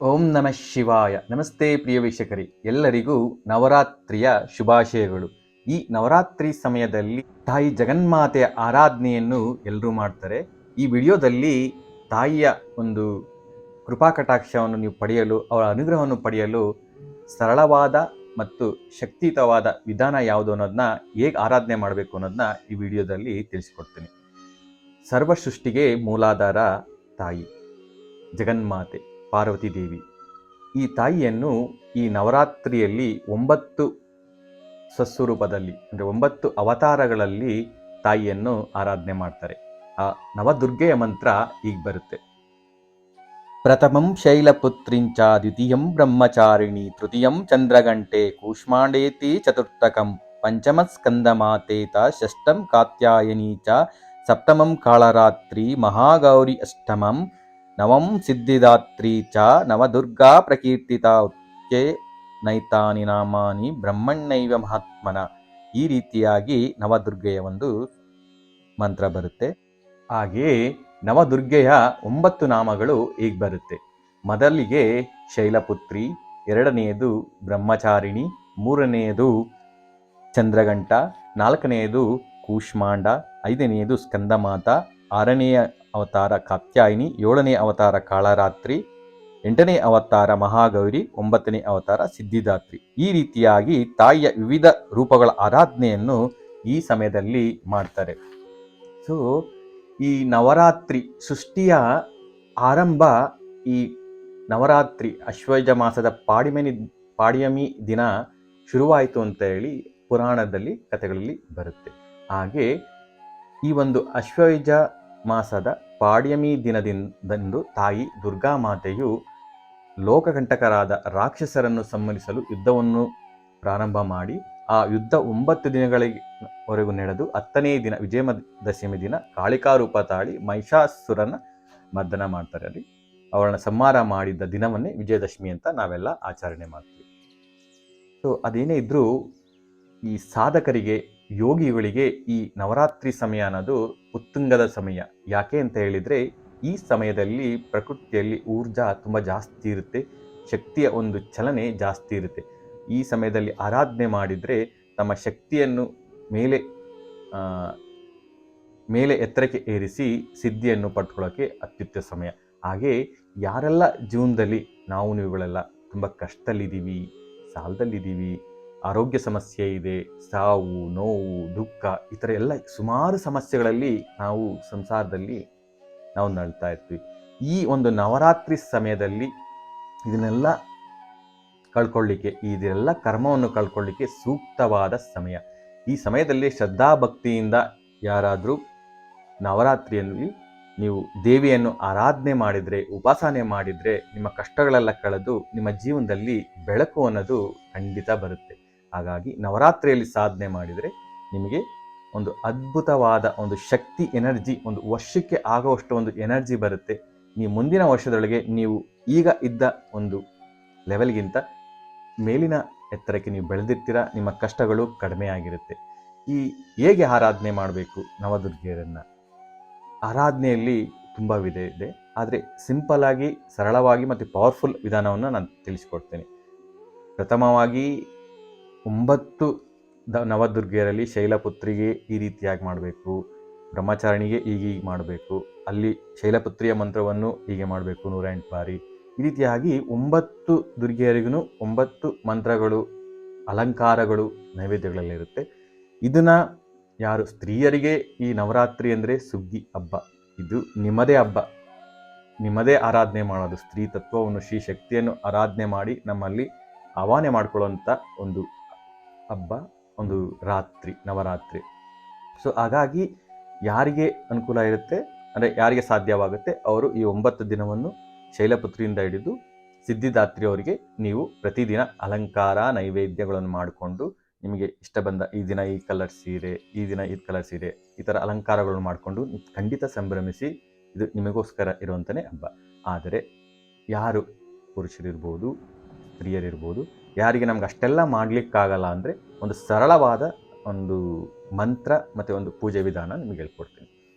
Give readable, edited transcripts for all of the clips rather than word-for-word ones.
ಓಂ ನಮಃ ಶಿವಾಯ. ನಮಸ್ತೆ ಪ್ರಿಯ ವೀಕ್ಷಕರಿ, ಎಲ್ಲರಿಗೂ ನವರಾತ್ರಿಯ ಶುಭಾಶಯಗಳು. ಈ ನವರಾತ್ರಿ ಸಮಯದಲ್ಲಿ ತಾಯಿ ಜಗನ್ಮಾತೆಯ ಆರಾಧನೆಯನ್ನು ಎಲ್ಲರೂ ಮಾಡ್ತಾರೆ. ಈ ವಿಡಿಯೋದಲ್ಲಿ ತಾಯಿಯ ಒಂದು ಕೃಪಾ ಕಟಾಕ್ಷವನ್ನು ನೀವು ಪಡೆಯಲು, ಅವರ ಅನುಗ್ರಹವನ್ನು ಪಡೆಯಲು ಸರಳವಾದ ಮತ್ತು ಶಕ್ತಿಯುತವಾದ ವಿಧಾನ ಯಾವುದು ಅನ್ನೋದನ್ನ, ಹೇಗೆ ಆರಾಧನೆ ಮಾಡಬೇಕು ಅನ್ನೋದನ್ನ ಈ ವಿಡಿಯೋದಲ್ಲಿ ತಿಳಿಸ್ಕೊಡ್ತೀನಿ. ಸರ್ವ ಸೃಷ್ಟಿಗೆ ಮೂಲಾಧಾರ ತಾಯಿ ಜಗನ್ಮಾತೆ ಪಾರ್ವತಿ ದೇವಿ. ಈ ತಾಯಿಯನ್ನು ಈ ನವರಾತ್ರಿಯಲ್ಲಿ 9 ಸ್ವಸ್ವರೂಪದಲ್ಲಿ ಅಂದರೆ 9 ಅವತಾರಗಳಲ್ಲಿ ತಾಯಿಯನ್ನು ಆರಾಧನೆ ಮಾಡ್ತಾರೆ. ಆ ನವದುರ್ಗೆಯ ಮಂತ್ರ ಈಗ ಬರುತ್ತೆ. ಪ್ರಥಮಂ ಶೈಲಪುತ್ರಿಂಚ, ದ್ವಿತೀಯಂ ಬ್ರಹ್ಮಚಾರಿಣಿ, ತೃತೀಯಂ ಚಂದ್ರಗಂಟೆ, ಕೂಷ್ಮಾಂಡೇತಿ ಚತುರ್ಥಕಂ, ಪಂಚಮ ಸ್ಕಂದಮಾತೇತ, ಷಷ್ಠಂ ಕಾತ್ಯಾಯನಿ ಚ, ಸಪ್ತಮಂ ಕಾಳರಾತ್ರಿ, ಮಹಾಗೌರಿ ಅಷ್ಟಮಂ, ನವಂ ಸಿದ್ಧಿದಾತ್ರಿ ಚ, ನವದುರ್ಗಾ ಪ್ರಕೀರ್ತಿತಾ ಉತ್ಯೆ ನೈತಾನಿ ನಾಮಾನಿ ಬ್ರಹ್ಮಣ್ಣೈವ ಮಹಾತ್ಮನ. ಈ ರೀತಿಯಾಗಿ ನವದುರ್ಗೆಯ ಒಂದು ಮಂತ್ರ ಬರುತ್ತೆ. ಹಾಗೆಯೇ ನವದುರ್ಗೆಯ 9 ನಾಮಗಳು ಈಗ ಬರುತ್ತೆ. ಮೊದಲಿಗೆ ಶೈಲಪುತ್ರಿ, ಎರಡನೆಯದು ಬ್ರಹ್ಮಚಾರಿಣಿ, ಮೂರನೆಯದು ಚಂದ್ರಗಂಟ, ನಾಲ್ಕನೆಯದು ಕೂಷ್ಮಾಂಡ, ಐದನೆಯದು ಸ್ಕಂದಮಾತ, ಆರನೆಯ ಅವತಾರ ಕಾತ್ಯಾಯಿನಿ, ಏಳನೇ ಅವತಾರ ಕಾಳರಾತ್ರಿ, 8ನೇ ಅವತಾರ ಮಹಾಗೌರಿ, 9ನೇ ಅವತಾರ ಸಿದ್ಧಿದಾತ್ರಿ. ಈ ರೀತಿಯಾಗಿ ತಾಯಿಯ ವಿವಿಧ ರೂಪಗಳ ಆರಾಧನೆಯನ್ನು ಈ ಸಮಯದಲ್ಲಿ ಮಾಡ್ತಾರೆ. ಸೊ ಈ ನವರಾತ್ರಿ ಸೃಷ್ಟಿಯ ಆರಂಭ ಈ ನವರಾತ್ರಿ ಅಶ್ವಯುಜ ಮಾಸದ ಪಾಡ್ಯಮಿ ದಿನ ಶುರುವಾಯಿತು ಅಂತ ಹೇಳಿ ಪುರಾಣದಲ್ಲಿ ಕಥೆಗಳಲ್ಲಿ ಬರುತ್ತೆ. ಹಾಗೆ ಈ ಒಂದು ಅಶ್ವಯುಜ ಮಾಸದ ಪಾಡ್ಯಮಿ ದಿನದಿಂದಂದು ತಾಯಿ ದುರ್ಗಾ ಮಾತೆಯು ಲೋಕಕಂಟಕರಾದ ರಾಕ್ಷಸರನ್ನು ಸಂಹರಿಸಲು ಯುದ್ಧವನ್ನು ಪ್ರಾರಂಭ ಮಾಡಿ, ಆ ಯುದ್ಧ 9 ದಿನಗಳವರೆಗೂ ನಡೆದು 10ನೇ ದಿನ ವಿಜಯದಶಮಿ ದಿನ ಕಾಳಿಕಾ ರೂಪ ತಾಳಿ ಮಹಿಷಾಸುರನ ಮರ್ದನ ಮಾಡ್ತಾರೆ. ಅಲ್ಲಿ ಅವಳನ್ನ ಸಂಹಾರ ಮಾಡಿದ್ದ ದಿನವನ್ನೇ ವಿಜಯದಶಮಿ ಅಂತ ನಾವೆಲ್ಲ ಆಚರಣೆ ಮಾಡ್ತೀವಿ. ಸೊ ಅದೇನೇ ಇದ್ರೂ ಈ ಸಾಧಕರಿಗೆ, ಯೋಗಿಗಳಿಗೆ ಈ ನವರಾತ್ರಿ ಸಮಯ ಅನ್ನೋದು ಉತ್ತುಂಗದ ಸಮಯ. ಯಾಕೆ ಅಂತ ಹೇಳಿದರೆ, ಈ ಸಮಯದಲ್ಲಿ ಪ್ರಕೃತಿಯಲ್ಲಿ ಊರ್ಜಾ ತುಂಬ ಜಾಸ್ತಿ ಇರುತ್ತೆ, ಶಕ್ತಿಯ ಒಂದು ಚಲನೆ ಜಾಸ್ತಿ ಇರುತ್ತೆ. ಈ ಸಮಯದಲ್ಲಿ ಆರಾಧನೆ ಮಾಡಿದರೆ ತಮ್ಮ ಶಕ್ತಿಯನ್ನು ಮೇಲೆ ಎತ್ತರಕ್ಕೆ ಏರಿಸಿ ಸಿದ್ಧಿಯನ್ನು ಪಡ್ಕೊಳ್ಳೋಕ್ಕೆ ಅತ್ಯುತ್ತಮ ಸಮಯ. ಹಾಗೆ ಯಾರೆಲ್ಲ ಜೀವನದಲ್ಲಿ ನೀವುಗಳೆಲ್ಲ ತುಂಬ ಕಷ್ಟದಲ್ಲಿದ್ದೀವಿ, ಸಾಲದಲ್ಲಿದ್ದೀವಿ, ಆರೋಗ್ಯ ಸಮಸ್ಯೆ ಇದೆ, ಸಾವು, ನೋವು, ದುಃಖ, ಈ ಥರ ಎಲ್ಲ ಸುಮಾರು ಸಮಸ್ಯೆಗಳಲ್ಲಿ ನಾವು ಸಂಸಾರದಲ್ಲಿ ನಾವು ನಳ್ತಾ ಇರ್ತೀವಿ. ಈ ಒಂದು ನವರಾತ್ರಿ ಸಮಯದಲ್ಲಿ ಇದನ್ನೆಲ್ಲ ಕಳ್ಕೊಳ್ಳಿಕ್ಕೆ, ಇದೆಲ್ಲ ಕರ್ಮವನ್ನು ಕಳ್ಕೊಳ್ಳಿಕ್ಕೆ ಸೂಕ್ತವಾದ ಸಮಯ. ಈ ಸಮಯದಲ್ಲಿ ಶ್ರದ್ಧಾಭಕ್ತಿಯಿಂದ ಯಾರಾದರೂ ನವರಾತ್ರಿಯಲ್ಲಿ ನೀವು ದೇವಿಯನ್ನು ಆರಾಧನೆ ಮಾಡಿದರೆ, ಉಪಾಸನೆ ಮಾಡಿದರೆ, ನಿಮ್ಮ ಕಷ್ಟಗಳೆಲ್ಲ ಕಳೆದು ನಿಮ್ಮ ಜೀವನದಲ್ಲಿ ಬೆಳಕು ಅನ್ನೋದು ಖಂಡಿತ ಬರುತ್ತೆ. ಹಾಗಾಗಿ ನವರಾತ್ರಿಯಲ್ಲಿ ಸಾಧನೆ ಮಾಡಿದರೆ ನಿಮಗೆ ಒಂದು ಅದ್ಭುತವಾದ ಒಂದು ಶಕ್ತಿ, ಎನರ್ಜಿ, ಒಂದು ವರ್ಷಕ್ಕೆ ಆಗುವಷ್ಟು ಒಂದು ಎನರ್ಜಿ ಬರುತ್ತೆ. ನೀವು ಮುಂದಿನ ವರ್ಷದೊಳಗೆ ನೀವು ಈಗ ಇದ್ದ ಒಂದು ಲೆವೆಲ್ಗಿಂತ ಮೇಲಿನ ಎತ್ತರಕ್ಕೆ ನೀವು ಬೆಳೆದಿರ್ತೀರ. ನಿಮ್ಮ ಕಷ್ಟಗಳು ಕಡಿಮೆ ಆಗಿರುತ್ತೆ. ಈ ಹೇಗೆ ಆರಾಧನೆ ಮಾಡಬೇಕು ನವದುರ್ಗೆಯರನ್ನು? ಆರಾಧನೆಯಲ್ಲಿ ತುಂಬ ವಿಧ ಇದೆ, ಆದರೆ ಸಿಂಪಲ್ ಆಗಿ, ಸರಳವಾಗಿ ಮತ್ತು ಪವರ್ಫುಲ್ ವಿಧಾನವನ್ನು ನಾನು ತಿಳಿಸ್ಕೊಡ್ತೇನೆ. ಪ್ರಥಮವಾಗಿ 9 ನವದುರ್ಗೆಯರಲ್ಲಿ ಶೈಲಪುತ್ರಿಗೆ ಈ ರೀತಿಯಾಗಿ ಮಾಡಬೇಕು, ಬ್ರಹ್ಮಚಾರಿಣಿಗೆ ಹೀಗೆ ಮಾಡಬೇಕು, ಅಲ್ಲಿ ಶೈಲಪುತ್ರಿಯ ಮಂತ್ರವನ್ನು ಹೀಗೆ ಮಾಡಬೇಕು 108 ಬಾರಿ. ಈ ರೀತಿಯಾಗಿ 9 ದುರ್ಗೆಯರಿಗೂ 9 ಮಂತ್ರಗಳು, ಅಲಂಕಾರಗಳು, ನೈವೇದ್ಯಗಳಲ್ಲಿರುತ್ತೆ. ಇದನ್ನು ಯಾರು ಸ್ತ್ರೀಯರಿಗೆ ಈ ನವರಾತ್ರಿ ಅಂದರೆ ಸುಗ್ಗಿ ಹಬ್ಬ, ಇದು ನಿಮ್ಮದೇ ಹಬ್ಬ, ನಿಮ್ಮದೇ ಆರಾಧನೆ ಮಾಡೋದು. ಸ್ತ್ರೀ ತತ್ವವನ್ನು, ಶ್ರೀ ಶಕ್ತಿಯನ್ನು ಆರಾಧನೆ ಮಾಡಿ ನಮ್ಮಲ್ಲಿ ಆವಾಹನೆ ಮಾಡ್ಕೊಳ್ಳೋಂಥ ಒಂದು ಹಬ್ಬ, ಒಂದು ರಾತ್ರಿ, ನವರಾತ್ರಿ. ಸೊ ಹಾಗಾಗಿ ಯಾರಿಗೆ ಅನುಕೂಲ ಇರುತ್ತೆ, ಅಂದರೆ ಯಾರಿಗೆ ಸಾಧ್ಯವಾಗುತ್ತೆ ಅವರು ಈ 9 ದಿನವನ್ನು ಶೈಲಪುತ್ರಿಯಿಂದ ಹಿಡಿದು ಸಿದ್ಧಿದಾತ್ರಿಯವರಿಗೆ ನೀವು ಪ್ರತಿದಿನ ಅಲಂಕಾರ, ನೈವೇದ್ಯಗಳನ್ನು ಮಾಡಿಕೊಂಡು, ನಿಮಗೆ ಇಷ್ಟ ಬಂದ ಈ ದಿನ ಈ ಕಲರ್ ಸೀರೆ, ಈ ದಿನ ಈ ಕಲರ್ ಸೀರೆ, ಈ ಥರ ಅಲಂಕಾರಗಳನ್ನು ಮಾಡಿಕೊಂಡು ಖಂಡಿತ ಸಂಭ್ರಮಿಸಿ. ಇದು ನಿಮಗೋಸ್ಕರ ಇರುವಂಥನೇ ಹಬ್ಬ. ಆದರೆ ಯಾರು ಪುರುಷರಿರ್ಬೋದು, ಸ್ತ್ರೀಯರಿರ್ಬೋದು, ಯಾರಿಗೆ ನಮ್ಗೆ ಅಷ್ಟೆಲ್ಲ ಮಾಡಲಿಕ್ಕಾಗಲ್ಲ ಅಂದರೆ ಒಂದು ಸರಳವಾದ ಒಂದು ಮಂತ್ರ ಮತ್ತು ಒಂದು ಪೂಜೆ ವಿಧಾನ ನಿಮಗೆ ಹೇಳ್ಕೊಡ್ತೀನಿ.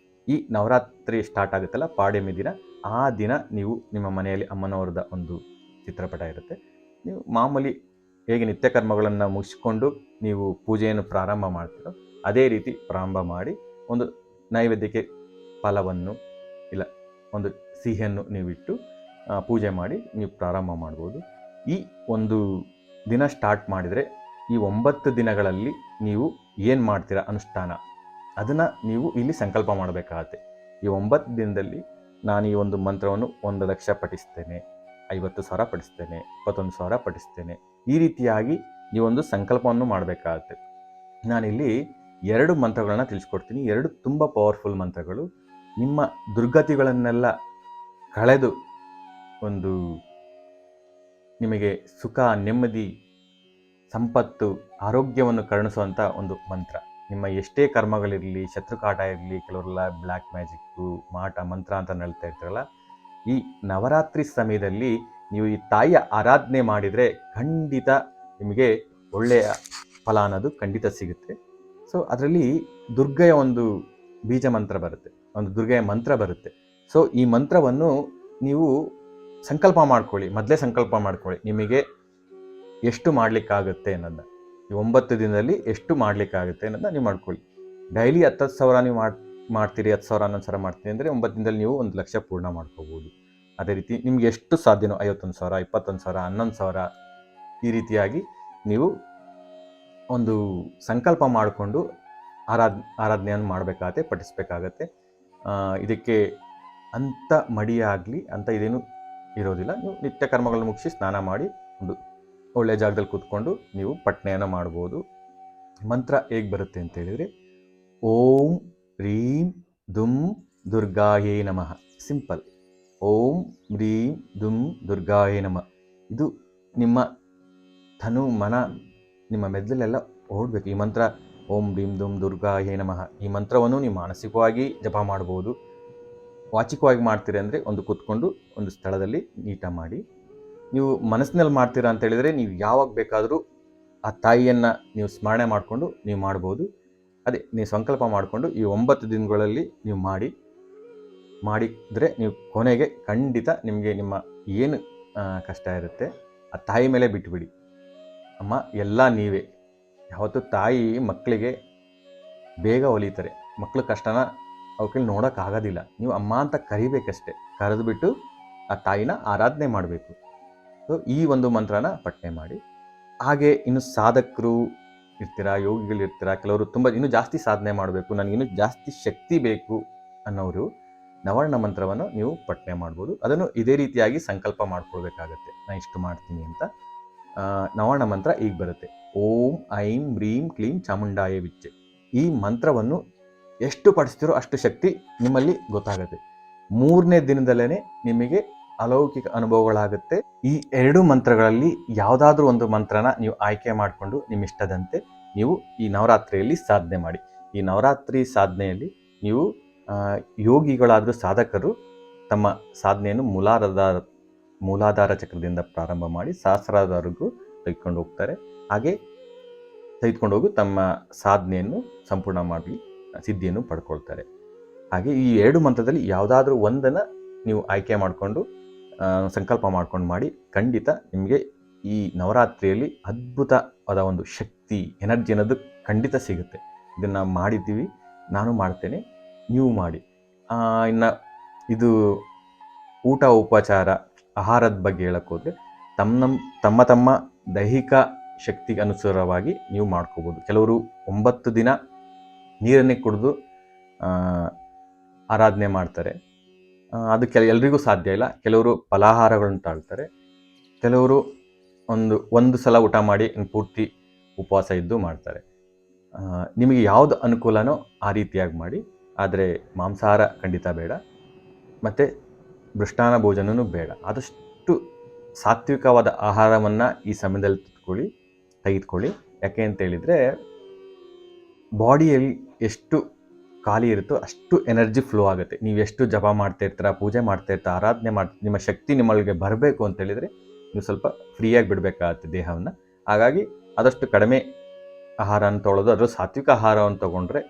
ಈ ನವರಾತ್ರಿ ಸ್ಟಾರ್ಟ್ ಆಗುತ್ತಲ್ಲ ಪಾಡ್ಯಮಿ ದಿನ, ಆ ದಿನ ನೀವು ನಿಮ್ಮ ಮನೆಯಲ್ಲಿ ಅಮ್ಮನವ್ರದ ಒಂದು ಚಿತ್ರಪಟ ಇರುತ್ತೆ. ನೀವು ಮಾಮೂಲಿ ಹೇಗೆ ನಿತ್ಯ ಕರ್ಮಗಳನ್ನು ಮುಗಿಸ್ಕೊಂಡು ನೀವು ಪೂಜೆಯನ್ನು ಪ್ರಾರಂಭ ಮಾಡ್ತೀರೋ ಅದೇ ರೀತಿ ಪ್ರಾರಂಭ ಮಾಡಿ ಒಂದು ನೈವೇದ್ಯಕ್ಕೆ ಫಲವನ್ನು ಇಲ್ಲ ಒಂದು ಸಿಹಿಯನ್ನು ನೀವಿಟ್ಟು ಪೂಜೆ ಮಾಡಿ ನೀವು ಪ್ರಾರಂಭ ಮಾಡ್ಬೋದು. ಈ ಒಂದು ದಿನ ಸ್ಟಾರ್ಟ್ ಮಾಡಿದರೆ ಈ 9 ದಿನಗಳಲ್ಲಿ ನೀವು ಏನು ಮಾಡ್ತೀರಾ ಅನುಷ್ಠಾನ ಅದನ್ನು ನೀವು ಇಲ್ಲಿ ಸಂಕಲ್ಪ ಮಾಡಬೇಕಾಗತ್ತೆ. ಈ 9 ದಿನದಲ್ಲಿ ನಾನು ಈ ಒಂದು ಮಂತ್ರವನ್ನು 1,00,000 ಪಠಿಸ್ತೇನೆ, 50,000 ಪಠಿಸ್ತೇನೆ, 21,000 ಪಠಿಸ್ತೇನೆ, ಈ ರೀತಿಯಾಗಿ ನೀವೊಂದು ಸಂಕಲ್ಪವನ್ನು ಮಾಡಬೇಕಾಗತ್ತೆ. ನಾನಿಲ್ಲಿ 2 ಮಂತ್ರಗಳನ್ನ ತಿಳಿಸ್ಕೊಡ್ತೀನಿ. 2 ತುಂಬ ಪವರ್ಫುಲ್ ಮಂತ್ರಗಳು. ನಿಮ್ಮ ದುರ್ಗತಿಗಳನ್ನೆಲ್ಲ ಕಳೆದು ಒಂದು ನಿಮಗೆ ಸುಖ, ನೆಮ್ಮದಿ, ಸಂಪತ್ತು, ಆರೋಗ್ಯವನ್ನು ಕರುಣಿಸುವಂಥ ಒಂದು ಮಂತ್ರ. ನಿಮ್ಮ ಎಷ್ಟೇ ಕರ್ಮಗಳಿರಲಿ, ಶತ್ರುಕಾಟ ಇರಲಿ, ಕೆಲವರೆಲ್ಲ ಬ್ಲ್ಯಾಕ್ ಮ್ಯಾಜಿಕ್ಕು, ಮಾಟ, ಮಂತ್ರ ಅಂತ ಹೇಳ್ತಾ ಇರ್ತಾರಲ್ಲ, ಈ ನವರಾತ್ರಿ ಸಮಯದಲ್ಲಿ ನೀವು ಈ ತಾಯಿಯ ಆರಾಧನೆ ಮಾಡಿದರೆ ಖಂಡಿತ ನಿಮಗೆ ಒಳ್ಳೆಯ ಫಲ ಅನ್ನೋದು ಖಂಡಿತ ಸಿಗುತ್ತೆ. ಸೊ ಅದರಲ್ಲಿ ದುರ್ಗೆಯ ಒಂದು ಬೀಜ ಮಂತ್ರ ಬರುತ್ತೆ, ಒಂದು ದುರ್ಗೆಯ ಮಂತ್ರ ಬರುತ್ತೆ. ಸೊ ಈ ಮಂತ್ರವನ್ನು ನೀವು ಸಂಕಲ್ಪ ಮಾಡ್ಕೊಳ್ಳಿ, ಮೊದಲೇ ಸಂಕಲ್ಪ ಮಾಡ್ಕೊಳ್ಳಿ, ನಿಮಗೆ ಎಷ್ಟು ಮಾಡಲಿಕ್ಕಾಗುತ್ತೆ ಅನ್ನೋದನ್ನ. ಈ 9 ದಿನದಲ್ಲಿ ಎಷ್ಟು ಮಾಡಲಿಕ್ಕಾಗುತ್ತೆ ಅನ್ನೋದನ್ನ ನೀವು ಮಾಡ್ಕೊಳ್ಳಿ. ಡೈಲಿ 10,000 ನೀವು ಮಾಡ್ತೀರಿ, 10,000 11,000 ಮಾಡ್ತೀರಿ ಅಂದರೆ 9 ದಿನದಲ್ಲಿ ನೀವು 1,00,000 ಪೂರ್ಣ ಮಾಡ್ಕೋಬೋದು. ಅದೇ ರೀತಿ ನಿಮ್ಗೆ ಎಷ್ಟು ಸಾಧ್ಯನೋ 51,000, 21,000, 11,000 ಈ ರೀತಿಯಾಗಿ ನೀವು ಒಂದು ಸಂಕಲ್ಪ ಮಾಡಿಕೊಂಡು ಆರಾಧನೆಯನ್ನು ಮಾಡಬೇಕಾಗತ್ತೆ, ಪಠಿಸಬೇಕಾಗತ್ತೆ. ಇದಕ್ಕೆ ಅಂಥ ಮಡಿಯಾಗಲಿ ಅಂತ ಇದೇನು ಇರೋದಿಲ್ಲ. ನೀವು ನಿತ್ಯ ಕರ್ಮಗಳನ್ನು ಮುಗಿಸಿ ಸ್ನಾನ ಮಾಡಿ ಒಂದು ಒಳ್ಳೆಯ ಜಾಗದಲ್ಲಿ ಕೂತ್ಕೊಂಡು ನೀವು ಪಠಣೆಯನ್ನು ಮಾಡ್ಬೋದು. ಮಂತ್ರ ಹೇಗೆ ಬರುತ್ತೆ ಅಂತ ಹೇಳಿದರೆ, ಓಂ ರೀಂ ದುಂ ದುರ್ಗಾಯೇ ನಮಃ. ಸಿಂಪಲ್. ಓಂ ರೀಂ ದುಂ ದುರ್ಗಾಯೇ ನಮಃ. ಇದು ನಿಮ್ಮ ತನು ಮನ ನಿಮ್ಮ ಮೆದುಳಲ್ಲೆಲ್ಲ ಓಡಬೇಕು ಈ ಮಂತ್ರ. ಓಂ ರೀಂ ದುಂ ದುರ್ಗಾಯೇ ನಮಃ. ಈ ಮಂತ್ರವನ್ನು ನೀವು ಮಾನಸಿಕವಾಗಿ ಜಪ ಮಾಡ್ಬೋದು. ವಾಚಿಕವಾಗಿ ಮಾಡ್ತೀರಿ ಅಂದರೆ ಒಂದು ಕೂತ್ಕೊಂಡು ಒಂದು ಸ್ಥಳದಲ್ಲಿ ನೀಟಾಗಿ ಮಾಡಿ. ನೀವು ಮನಸ್ಸಿನಲ್ಲಿ ಮಾಡ್ತೀರಾ ಅಂತ ಹೇಳಿದರೆ ನೀವು ಯಾವಾಗ ಬೇಕಾದರೂ ಆ ತಾಯಿಯನ್ನು ನೀವು ಸ್ಮರಣೆ ಮಾಡಿಕೊಂಡು ನೀವು ಮಾಡ್ಬೋದು. ಅದೇ ನೀವು ಸಂಕಲ್ಪ ಮಾಡಿಕೊಂಡು ಈ 9 ದಿನಗಳಲ್ಲಿ ನೀವು ಮಾಡಿದರೆ ನೀವು ಕೊನೆಗೆ ಖಂಡಿತ ನಿಮಗೆ ನಿಮ್ಮ ಏನು ಕಷ್ಟ ಇರುತ್ತೆ ಆ ತಾಯಿ ಮೇಲೆ ಬಿಟ್ಟುಬಿಡಿ. ಅಮ್ಮ ಎಲ್ಲ ನೀವೇ. ಯಾವತ್ತೂ ತಾಯಿ ಮಕ್ಕಳಿಗೆ ಬೇಗ ಒಲಿತಾರೆ. ಮಕ್ಕಳ ಕಷ್ಟನ ಅವ್ರ ಕೈಲಿ ನೋಡೋಕ್ಕಾಗೋದಿಲ್ಲ. ನೀವು ಅಮ್ಮ ಅಂತ ಕರಿಬೇಕಷ್ಟೆ. ಕರೆದುಬಿಟ್ಟು ಆ ತಾಯಿನ ಆರಾಧನೆ ಮಾಡಬೇಕು. ಸೊ ಈ ಒಂದು ಮಂತ್ರನ ಪಠನೆ ಮಾಡಿ. ಹಾಗೆ ಇನ್ನು ಸಾಧಕರು ಇರ್ತೀರಾ, ಯೋಗಿಗಳಿರ್ತೀರಾ, ಕೆಲವರು ತುಂಬ ಇನ್ನೂ ಜಾಸ್ತಿ ಸಾಧನೆ ಮಾಡಬೇಕು, ನನಗಿನ್ನೂ ಜಾಸ್ತಿ ಶಕ್ತಿ ಬೇಕು ಅನ್ನೋರು ನವರ್ಣ ಮಂತ್ರವನ್ನು ನೀವು ಪಠನೆ ಮಾಡ್ಬೋದು. ಅದನ್ನು ಇದೇ ರೀತಿಯಾಗಿ ಸಂಕಲ್ಪ ಮಾಡ್ಕೊಳ್ಬೇಕಾಗತ್ತೆ, ನಾನು ಇಷ್ಟು ಮಾಡ್ತೀನಿ ಅಂತ. ನವರ್ಣ ಮಂತ್ರ ಈಗ ಬರುತ್ತೆ. ಓಂ ಐಂ ಹ್ರೀಂ ಕ್ಲೀಂ ಚಾಮುಂಡಾಯ ವಿಚ್ಚೆ. ಈ ಮಂತ್ರವನ್ನು ಎಷ್ಟು ಪಠಿಸ್ತೀರೋ ಅಷ್ಟು ಶಕ್ತಿ ನಿಮ್ಮಲ್ಲಿ ಗೊತ್ತಾಗುತ್ತೆ. 3ನೇ ದಿನದಲ್ಲೇ ನಿಮಗೆ ಅಲೌಕಿಕ ಅನುಭವಗಳಾಗುತ್ತೆ. ಈ 2 ಮಂತ್ರಗಳಲ್ಲಿ ಯಾವುದಾದ್ರೂ ಒಂದು ಮಂತ್ರನ ನೀವು ಆಯ್ಕೆ ಮಾಡಿಕೊಂಡು ನಿಮ್ಮ ಇಷ್ಟದಂತೆ ನೀವು ಈ ನವರಾತ್ರಿಯಲ್ಲಿ ಸಾಧನೆ ಮಾಡಿ. ಈ ನವರಾತ್ರಿ ಸಾಧನೆಯಲ್ಲಿ ನೀವು ಯೋಗಿಗಳಾದರೂ ಸಾಧಕರು ತಮ್ಮ ಸಾಧನೆಯನ್ನು ಮೂಲಾಧಾರ ಚಕ್ರದಿಂದ ಪ್ರಾರಂಭ ಮಾಡಿ ಸಹಸ್ರಾರವರೆಗೂ ತೆಗೆದುಕೊಂಡು ಹೋಗ್ತಾರೆ. ಹಾಗೆ ತೆಗೆದುಕೊಂಡು ಹೋಗಿ ತಮ್ಮ ಸಾಧನೆಯನ್ನು ಸಂಪೂರ್ಣ ಮಾಡಿ ಸಿದ್ಧಿಯನ್ನು ಪಡ್ಕೊಳ್ತಾರೆ. ಹಾಗೆ ಈ 2 ಮಂತ್ರದಲ್ಲಿ ಯಾವುದಾದ್ರೂ ಒಂದನ್ನು ನೀವು ಆಯ್ಕೆ ಮಾಡಿಕೊಂಡು ಸಂಕಲ್ಪ ಮಾಡ್ಕೊಂಡು ಮಾಡಿ. ಖಂಡಿತ ನಿಮಗೆ ಈ ನವರಾತ್ರಿಯಲ್ಲಿ ಅದ್ಭುತವಾದ ಒಂದು ಶಕ್ತಿ, ಎನರ್ಜಿ ಅನ್ನೋದು ಖಂಡಿತ ಸಿಗುತ್ತೆ. ಇದನ್ನು ಮಾಡಿದ್ದೀವಿ, ನಾನು ಮಾಡ್ತೇನೆ, ನೀವು ಮಾಡಿ. ಇನ್ನು ಇದು ಊಟ ಉಪಚಾರ ಆಹಾರದ ಬಗ್ಗೆ ಹೇಳಕ್ಕೆ ಹೋದರೆ ತಮ್ಮ ದೈಹಿಕ ಶಕ್ತಿಗೆ ಅನುಸಾರವಾಗಿ ನೀವು ಮಾಡ್ಕೋಬೋದು. ಕೆಲವರು 9 ದಿನ ನೀರನ್ನೇ ಕುಡಿದು ಆರಾಧನೆ ಮಾಡ್ತಾರೆ. ಅದು ಎಲ್ರಿಗೂ ಸಾಧ್ಯ ಇಲ್ಲ. ಕೆಲವರು ಫಲಾಹಾರಗಳನ್ನು ತಾಳ್ತಾರೆ, ಕೆಲವರು ಒಂದು ಸಲ ಊಟ ಮಾಡಿ ಪೂರ್ತಿ ಉಪವಾಸ ಇದ್ದು ಮಾಡ್ತಾರೆ. ನಿಮಗೆ ಯಾವುದು ಅನುಕೂಲನೋ ಆ ರೀತಿಯಾಗಿ ಮಾಡಿ. ಆದರೆ ಮಾಂಸಾಹಾರ ಖಂಡಿತ ಬೇಡ, ಮತ್ತು ಮೃಷ್ಟಾನ್ನ ಭೋಜನವೂ ಬೇಡ. ಆದಷ್ಟು ಸಾತ್ವಿಕವಾದ ಆಹಾರವನ್ನು ಈ ಸಮಯದಲ್ಲಿ ತೆಗೆದುಕೊಳ್ಳಿ. ಯಾಕೆ ಅಂತ ಹೇಳಿದರೆ ಬಾಡಿಯಲ್ಲಿ ಎಷ್ಟು ಖಾಲಿ ಇರುತ್ತೋ ಅಷ್ಟು ಎನರ್ಜಿ ಫ್ಲೋ ಆಗುತ್ತೆ. ನೀವು ಎಷ್ಟು ಜಪ ಮಾಡ್ತಾ ಇರ್ತೀರ, ಪೂಜೆ ಮಾಡ್ತಾ ಇರ್ತೀರ, ಆರಾಧನೆ ನಿಮ್ಮ ಶಕ್ತಿ ನಿಮ್ಮೊಳಗೆ ಬರಬೇಕು ಅಂತ ಹೇಳಿದರೆ ನೀವು ಸ್ವಲ್ಪ ಫ್ರೀಯಾಗಿ ಬಿಡಬೇಕಾಗತ್ತೆ ದೇಹವನ್ನು. ಹಾಗಾಗಿ ಆದಷ್ಟು ಕಡಿಮೆ ಆಹಾರವನ್ನು ತೊಗೊಳ್ಳೋದು, ಅದರ ಸಾತ್ವಿಕ ಆಹಾರವನ್ನು ತೊಗೊಂಡ್ರೆ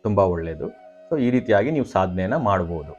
ತುಂಬ ಒಳ್ಳೆಯದು. ಸೊ ಈ ರೀತಿಯಾಗಿ ನೀವು ಸಾಧನೆಯನ್ನು ಮಾಡ್ಬೋದು.